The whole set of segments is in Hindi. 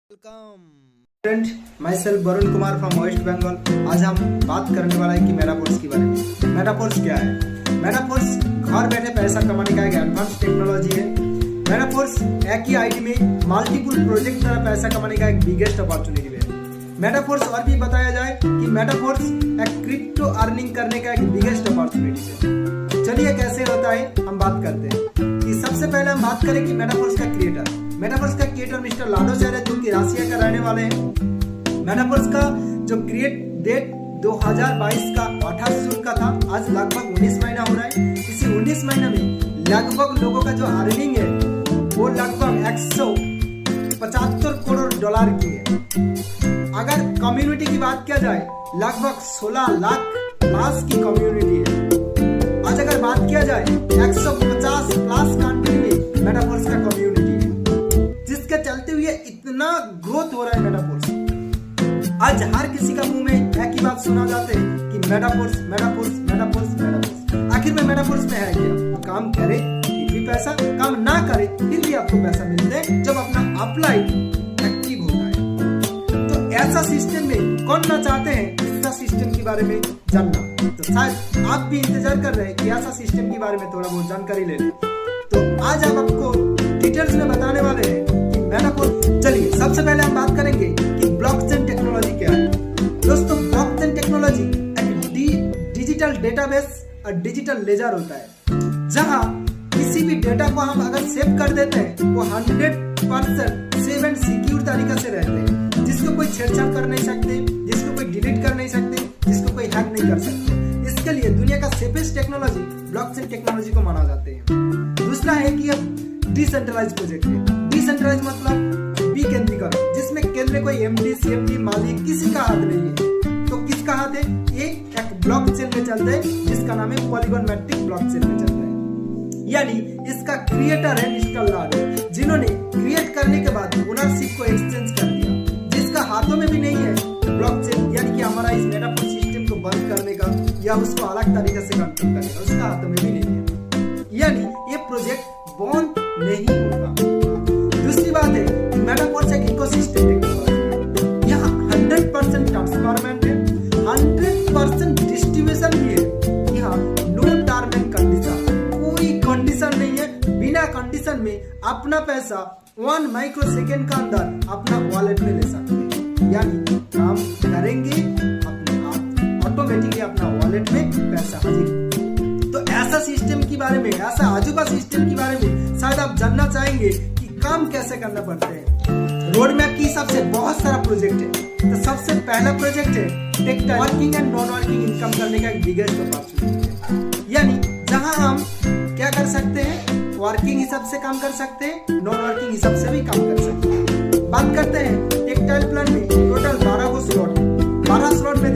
Welcome friend, myself Varun Kumar from West Bengal. आज हम बात करने वाला है कि मेटाफोर्स के बारे में। मेटाफोर्स क्या है? मेटाफोर्स घर बैठे पैसा कमाने का एक एडवांस टेक्नोलॉजी है। मेटाफोर्स एक ही आईडी में मल्टीपल प्रोजेक्ट द्वारा पैसा कमाने का एक बिगेस्ट अपॉर्चुनिटी है। मेटाफोर्स और भी बताया जाए कि मेटाफोर्स एक क्रिप्टो अर्निंग करने का एक बिगेस्ट अपॉर्चुनिटी है। चलिए कैसे होता है हम बात करते हैं। कि सबसे पहले हम बात करें कि मेटाफोर्स का क्रिएटर। मेटाफोर्स का क्रिएटर मिस्टर लाडो सर है, जो कि रसिया का रहने वाले हैं। मेटाफोर्स का जो क्रिएट डेट 2022 का 28 जून का था। आज लगभग 19 महीना हो रहा है। इसी 19 महीने में लगभग लोगों का जो अर्निंग है वो लगभग 175 करोड़ डॉलर की है। अगर कम्युनिटी की बात किया जाए, लगभग 16 लाख प्लस की कम्युनिटी है। आज अगर बात किया जाए 150 प्लस कंट्री में मेटाफोर्स का कम्युनिटी है, जिसके चलते हुए इतना ग्रोथ हो रहा है मेटाफोर्स। आज हर किसी का मुंह में एक ही बात सुना जाते हैं कि मेटाफोर्स मेटाफोर्स मेटाफोर्स मेटाफोर्स। आखिर में मेटाफोर्स में है क्या? काम करे फिर भी पैसा, काम ना करे फिर भी आपको पैसा मिलता है जब अपना अपलाइड एक्टिव होता है। तो ऐसा सिस्टम में कौन ना चाहते हैं ऐसा सिस्टम के बारे में जानना। तो शायद आप भी इंतजार कर रहे हैं कि ऐसा सिस्टम के बारे में थोड़ा बहुत जानकारी ले लें। तो आज हम आपको डिटेल्स में बताने वाले हैं कि मेटाफोर्स। चलिए सबसे पहले हम बात करेंगे कि ब्लॉकचेन टेक्नोलॉजी क्या है। दोस्तों, ब्लॉकचेन टेक्नोलॉजी एक डिजिटल डेटाबेस और डिजिटल लेजर होता है, जहां किसी भी डेटा को हम अगर सेव कर देते हैं वो 100% सेव एंड सिक्योर तरीके से रहते हैं, जिसको कोई छेड़छाड़ कर नहीं सकते, जिसको कोई डिलीट कर नहीं सकते, जिसको कोई हैक नहीं कर सकते। इसके लिए दुनिया का सेफेस्ट टेक्नोलॉजी ब्लॉकचेन टेक्नोलॉजी को माना जाते हैं। दूसरा है कि अब डिसेंट्रलाइज प्रोजेक्ट है। डिसेंट्रलाइज मतलब विकेंद्रीकरण, जिसमें केंद्र में कोई एमडी सीएमडी मालिक किसी का हाथ नहीं है। तो किसका हाथ है? ये एक ब्लॉकचेन में चलता है जिसका नाम है पॉलीगॉन मैट्रिक ब्लॉकचेन में चलता है। यानी इसका क्रिएटर है मिस्टर लाडो, जिन्होंने क्रिएट करने के बाद ओनरशिप को एक्सचेंज कर दिया, जिसका हाथों में भी नहीं है ब्लॉकचेन, यानी कि हमारा इस मेटाफोर्स सिस्टम को बंद करने का या उसको अलग तरीके से कंट्रोल करने का, उसका हाथों में भी नहीं है। यानी ये प्रोजेक्ट बंद नहीं होगा। दूसरी बात है कि मेटाफोर्स एक इकोसिस्टम टेक्नोलॉजी। यहाँ 100% ट्रांसफॉर्मेंट है, 100% डिस्ट्रीब्यूशन भी है। यहाँ नो टर्म एंड कंडीशन, कोई कंडीशन नहीं है। बिना कंडीशन में अपना पैसा 1 माइक्रो सेकेंड का अंदर अपना वॉलेट में ले सकते हैं। यानी काम करेंगे अपने आप, ऑटोमेटिकली अपना वॉलेट में पैसा हाजिर। तो ऐसा सिस्टम के बारे में, ऐसा अजूबा सिस्टम के बारे में शायद आप जानना चाहेंगे कि काम कैसे करना पड़ते हैं। रोड मैप के हिसाब से बहुत सारा प्रोजेक्ट है। तो सबसे पहला प्रोजेक्ट है tactile working and non working income करने का एक बिगेस्ट अपॉर्चुनिटी है। यानी जहां हम क्या कर सकते हैं, वर्किंग हिसाब से काम कर सकते हैं, नॉन वर्किंग हिसाब से भी काम कर सकते हैं। बात करते हैं टेक्टाइल प्लान में टोटल 12 को स्लॉट है। 12 स्लॉट में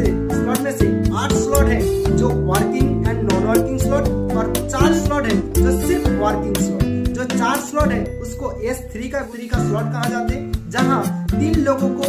से 8 स्लॉट है जो working and non working slot, और 4 स्लॉट है जो सिर्फ वर्किंग स्लॉट। जो 4 स्लॉट है उसको S3 का स्लॉट कहा जाते हैं, जहां 3 लोगों को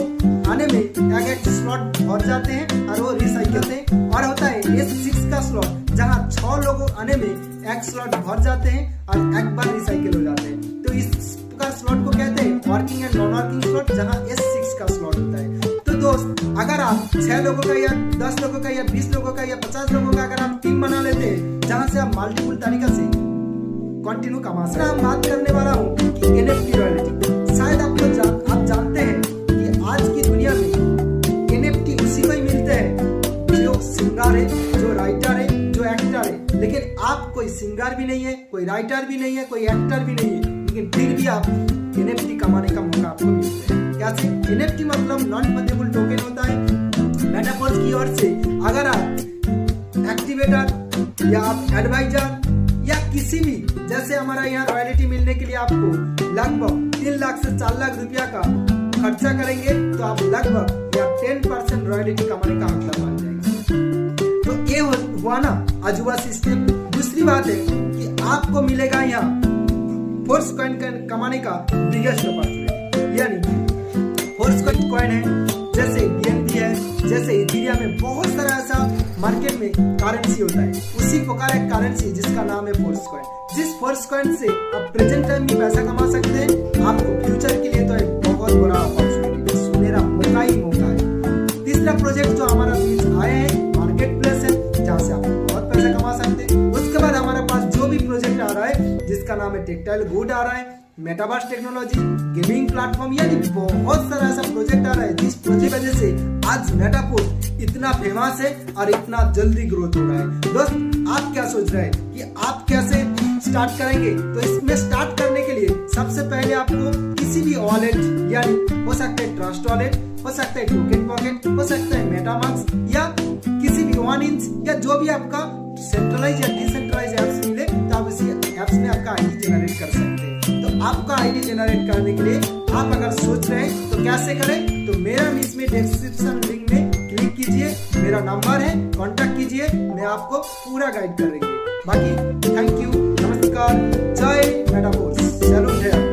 आने में एक स्लॉट भर जाते हैं और वो रिसाइकिल होते हैं। और होता है S6 का स्लॉट, जहां 6 लोगों आने में एक स्लॉट भर जाते हैं और एक बार रिसाइकिल हो जाते हैं। तो इस प्रकार स्लॉट को कहते हैं working and non working slot, जहां S6 का स्लॉट होता है। तो दोस्त, अगर आप 6 लोगों का या 10 लोगों का या 20 लोगों का या 50 लोगों का अगर आप टीम बना लेते हैं, जहां से आप मल्टीपल तरीका से कंटिन्यू कमा सकते हैं। मैं बात करने वाला हूं कि NFT रॉयल्टी। शायद आप जानते हैं कि आज की दुनिया में NFT उसी को ही मिलते हैं जो सिंगर है, जो राइटर है, जो एक्टर है। लेकिन आप कोई सिंगर भी नहीं है, कोई राइटर भी नहीं है, कोई एक्टर भी नहीं है, लेकिन फिर भी आप NFT कमाने का मौका आपको मिलता है। कैसे? NFT मतलब नॉन फंजिबल टोकन होता है। मेटाफोर्स की ओर से अगर आप एक्टिवेटर या आप एडवाइजर या किसी भी, जैसे हमारा यहाँ रॉयल्टी मिलने के लिए आपको लगभग 3 लाख से 4 लाख रुपया का खर्चा करेंगे, तो आप लगभग या 10% रॉयल्टी कमाने का हकदार बन जाएंगे। तो ये हुआ ना अजूबा सिस्टम। दूसरी बात है कि आपको मिलेगा यहाँ फोर्स कॉइन कमाने का बिगेस्ट अपॉर्चुनिटी। यानी फोर्स कॉइन है, जैसे BNB है, जैसे इथेरियम में बहुत सारा ऐसा मार्केट में करेंसी होता है। उसी प्रकार एक करेंसी जिसका नाम है फोर्स कॉइन। जिस फोर्स कॉइन से आप प्रेजेंट टाइम में पैसा कमा सकते हैं, आपको फ्यूचर के लिए तो एक बहुत बड़ा अपॉर्चुनिटी रिटेल गुड आ रहा है, मेटावर्स टेक्नोलॉजी, गेमिंग प्लेटफॉर्म, यानी बहुत सारा ऐसा प्रोजेक्ट आ रहा है जिस प्रोजेक्ट वजह से आज मेटापोर्स इतना फेमस है और इतना जल्दी ग्रोथ हो रहा है। दोस्त, आप क्या सोच रहे हैं कि आप कैसे स्टार्ट करेंगे? तो इसमें स्टार्ट करने के लिए सबसे पहले आपको किसी भी वॉलेट, यानी हो सकता है ट्रस्ट वॉलेट, हो सकता है टोकन पॉकेट, हो सकता है मेटामास्क, या किसी भी 1inch या जो भी आपका सेंट्रलाइज या डिसेंट्रलाइज एप्स मिले तो आप इसी एप्स में आपका आईडी जनरेट कर सकते हैं। तो आपका आईडी जनरेट करने के लिए आप अगर सोच रहे हैं तो कैसे करें, तो मेरा इसमें डिस्क्रिप्शन लिंक में क्लिक कीजिए, मेरा नंबर है, कांटेक्ट कीजिए, मैं आपको पूरा गाइड करेंगे। बाकी थैंक यू, नमस्कार, जय मेटापोर्स, सैल्यूट है।